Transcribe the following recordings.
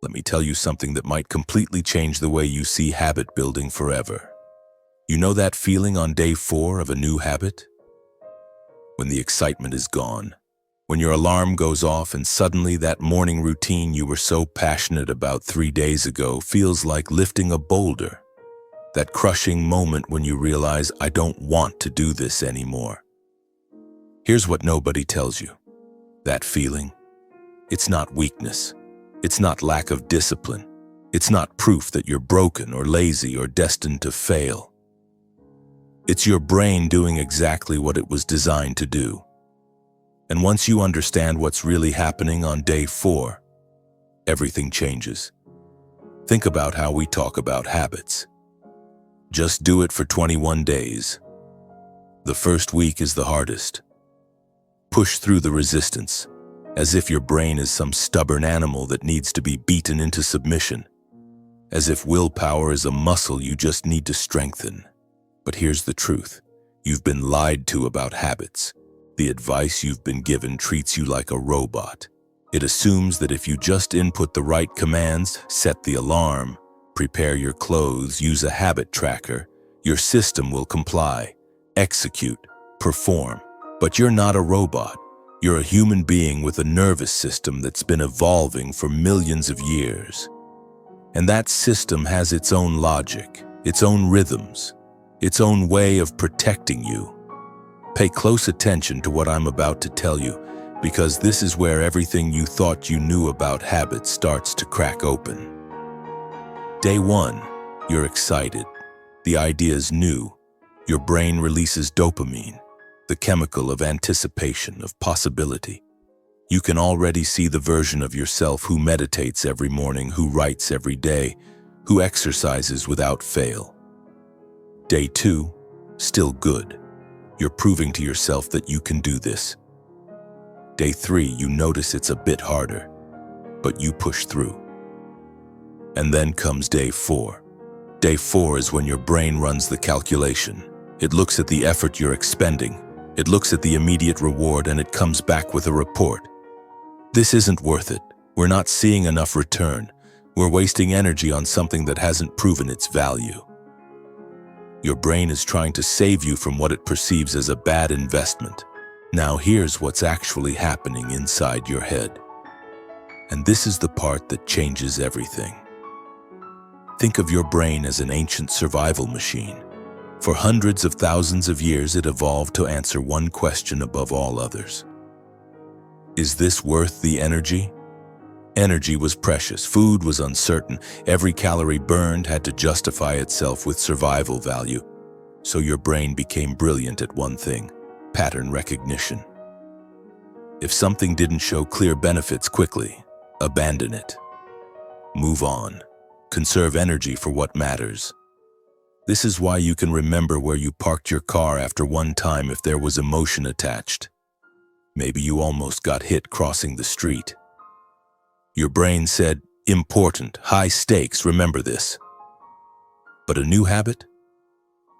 let me tell you something that might completely change the way you see habit building forever. You know that feeling on day 4 of a new habit? When the excitement is gone, when your alarm goes off and suddenly that morning routine you were so passionate about 3 days ago feels like lifting a boulder. That crushing moment when you realize, I don't want to do this anymore. Here's what nobody tells you. That feeling, it's not weakness. It's not lack of discipline. It's not proof that you're broken or lazy or destined to fail. It's your brain doing exactly what it was designed to do. And once you understand what's really happening on day 4, everything changes. Think about how we talk about habits. Just do it for 21 days. The first week is the hardest. Push through the resistance, as if your brain is some stubborn animal that needs to be beaten into submission. As if willpower is a muscle you just need to strengthen. But here's the truth. You've been lied to about habits. The advice you've been given treats you like a robot. It assumes that if you just input the right commands, set the alarm, prepare your clothes, use a habit tracker, your system will comply, execute, perform. But you're not a robot. You're a human being with a nervous system that's been evolving for millions of years. And that system has its own logic, its own rhythms, its own way of protecting you. Pay close attention to what I'm about to tell you, because this is where everything you thought you knew about habits starts to crack open. Day 1, you're excited. The idea's new. Your brain releases dopamine, the chemical of anticipation, of possibility. You can already see the version of yourself who meditates every morning, who writes every day, who exercises without fail. Day 2, still good. You're proving to yourself that you can do this. Day 3, you notice it's a bit harder, but you push through. And then comes day 4. Day 4 is when your brain runs the calculation. It looks at the effort you're expending. It looks at the immediate reward and it comes back with a report. This isn't worth it. We're not seeing enough return. We're wasting energy on something that hasn't proven its value. Your brain is trying to save you from what it perceives as a bad investment. Now here's what's actually happening inside your head. And this is the part that changes everything. Think of your brain as an ancient survival machine. For hundreds of thousands of years, it evolved to answer one question above all others. Is this worth the energy? Energy was precious, food was uncertain, every calorie burned had to justify itself with survival value. So your brain became brilliant at one thing: pattern recognition. If something didn't show clear benefits quickly, abandon it. Move on. Conserve energy for what matters. This is why you can remember where you parked your car after one time if there was emotion attached. Maybe you almost got hit crossing the street. Your brain said, important, high stakes, remember this. But a new habit?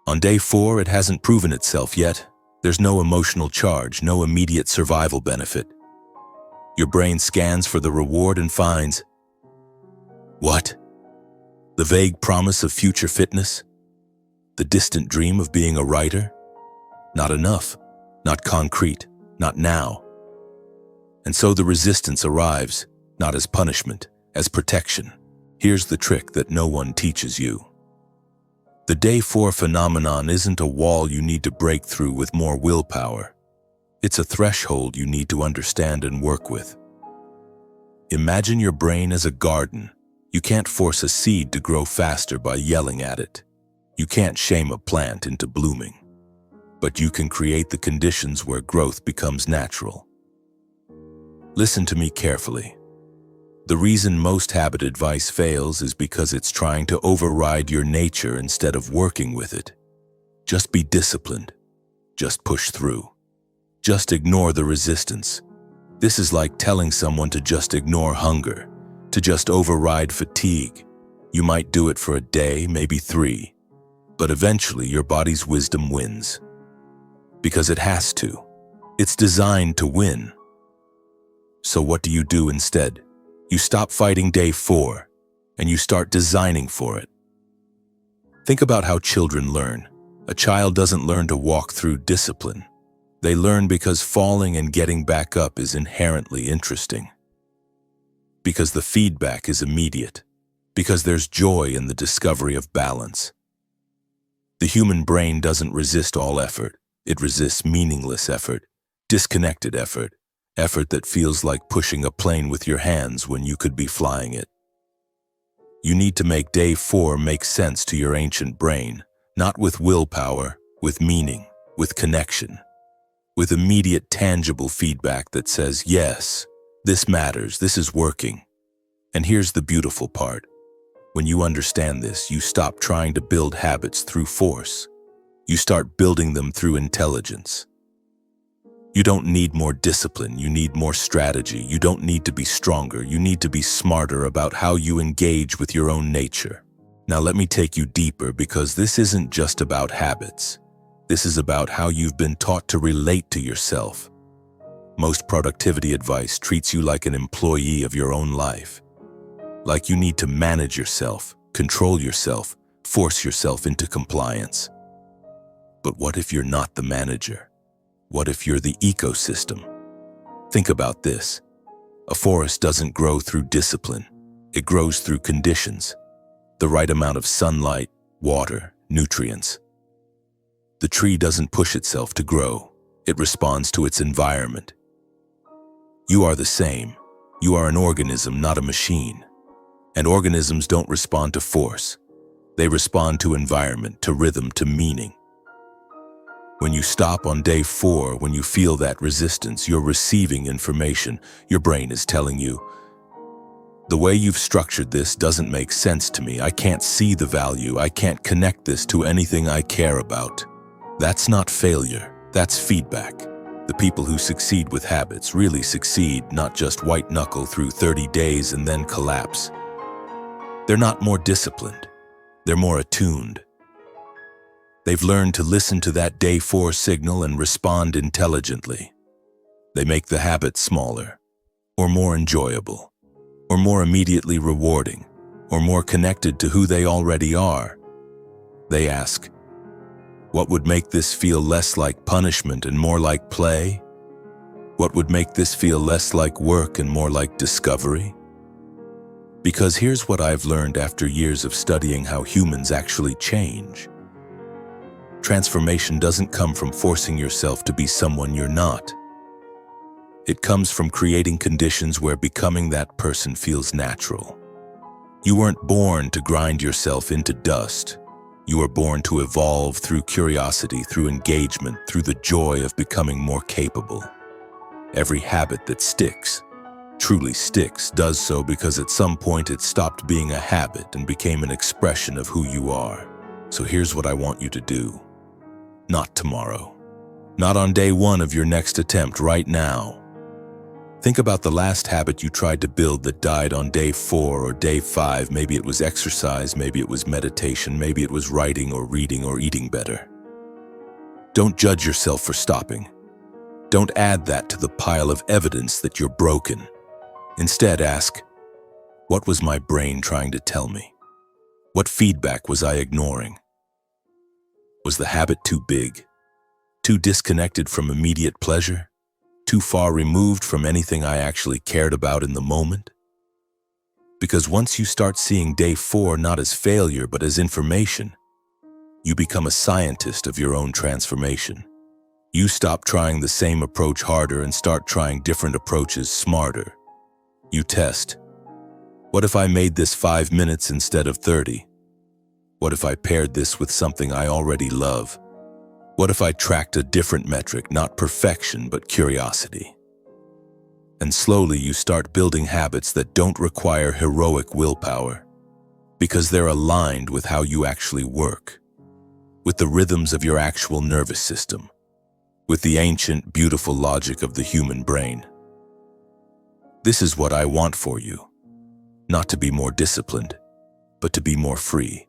On day 4, it hasn't proven itself yet. There's no emotional charge, no immediate survival benefit. Your brain scans for the reward and finds, what? The vague promise of future fitness? The distant dream of being a writer? Not enough, not concrete, not now. And so the resistance arrives, not as punishment, as protection. Here's the trick that no one teaches you. The day 4 phenomenon isn't a wall you need to break through with more willpower. It's a threshold you need to understand and work with. Imagine your brain as a garden. You can't force a seed to grow faster by yelling at it. You can't shame a plant into blooming. But you can create the conditions where growth becomes natural. Listen to me carefully. The reason most habit advice fails is because it's trying to override your nature instead of working with it. Just be disciplined. Just push through. Just ignore the resistance. This is like telling someone to just ignore hunger, to just override fatigue. You might do it for a day, maybe 3, but eventually your body's wisdom wins. Because it has to. It's designed to win. So what do you do instead? You stop fighting day 4, and you start designing for it. Think about how children learn. A child doesn't learn to walk through discipline. They learn because falling and getting back up is inherently interesting. Because the feedback is immediate. Because there's joy in the discovery of balance. The human brain doesn't resist all effort. It resists meaningless effort, disconnected effort, effort that feels like pushing a plane with your hands when you could be flying it. You need to make day 4 make sense to your ancient brain, not with willpower, with meaning, with connection, with immediate tangible feedback that says, yes, this matters, this is working. And here's the beautiful part. When you understand this, you stop trying to build habits through force. You start building them through intelligence. You don't need more discipline, you need more strategy. You don't need to be stronger, you need to be smarter about how you engage with your own nature. Now let me take you deeper, because this isn't just about habits. This is about how you've been taught to relate to yourself. Most productivity advice treats you like an employee of your own life. Like you need to manage yourself, control yourself, force yourself into compliance. But what if you're not the manager? What if you're the ecosystem? Think about this. A forest doesn't grow through discipline. It grows through conditions. The right amount of sunlight, water, nutrients. The tree doesn't push itself to grow. It responds to its environment. You are the same. You are an organism, not a machine. And organisms don't respond to force. They respond to environment, to rhythm, to meaning. When you stop on day 4, when you feel that resistance, you're receiving information. Your brain is telling you, the way you've structured this doesn't make sense to me. I can't see the value. I can't connect this to anything I care about. That's not failure. That's feedback. The people who succeed with habits really succeed, not just white knuckle through 30 days and then collapse. They're not more disciplined. They're more attuned. They've learned to listen to that day 4 signal and respond intelligently. They make the habit smaller, or more enjoyable, or more immediately rewarding, or more connected to who they already are. They ask, what would make this feel less like punishment and more like play? What would make this feel less like work and more like discovery? Because here's what I've learned after years of studying how humans actually change. Transformation doesn't come from forcing yourself to be someone you're not. It comes from creating conditions where becoming that person feels natural. You weren't born to grind yourself into dust. You were born to evolve through curiosity, through engagement, through the joy of becoming more capable. Every habit that sticks, truly sticks, does so because at some point it stopped being a habit and became an expression of who you are. So here's what I want you to do. Not tomorrow. Not on day 1 of your next attempt, right now. Think about the last habit you tried to build that died on day 4 or day 5. Maybe it was exercise, maybe it was meditation, maybe it was writing or reading or eating better. Don't judge yourself for stopping. Don't add that to the pile of evidence that you're broken. Instead, ask, what was my brain trying to tell me? What feedback was I ignoring? Was the habit too big? Too disconnected from immediate pleasure? Too far removed from anything I actually cared about in the moment? Because once you start seeing day 4 not as failure but as information, you become a scientist of your own transformation. You stop trying the same approach harder and start trying different approaches smarter. You test. What if I made this 5 minutes instead of 30? What if I paired this with something I already love? What if I tracked a different metric, not perfection, but curiosity? And slowly you start building habits that don't require heroic willpower, because they're aligned with how you actually work, with the rhythms of your actual nervous system, with the ancient, beautiful logic of the human brain. This is what I want for you. Not to be more disciplined, but to be more free.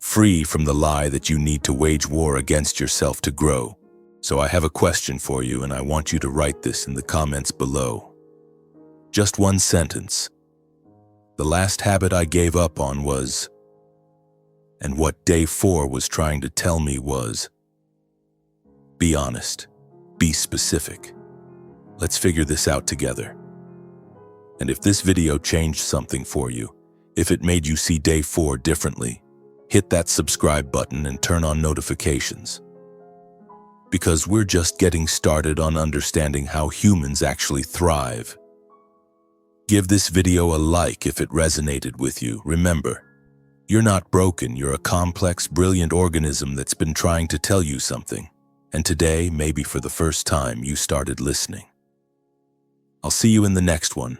Free from the lie that you need to wage war against yourself to grow. So I have a question for you, and I want you to write this in the comments below. Just one sentence. The last habit I gave up on was, and what day 4 was trying to tell me was, be honest, be specific. Let's figure this out together. And if this video changed something for you, if it made you see day 4 differently, hit that subscribe button and turn on notifications. Because we're just getting started on understanding how humans actually thrive. Give this video a like if it resonated with you. Remember, you're not broken, you're a complex, brilliant organism that's been trying to tell you something. And today, maybe for the first time, you started listening. I'll see you in the next one.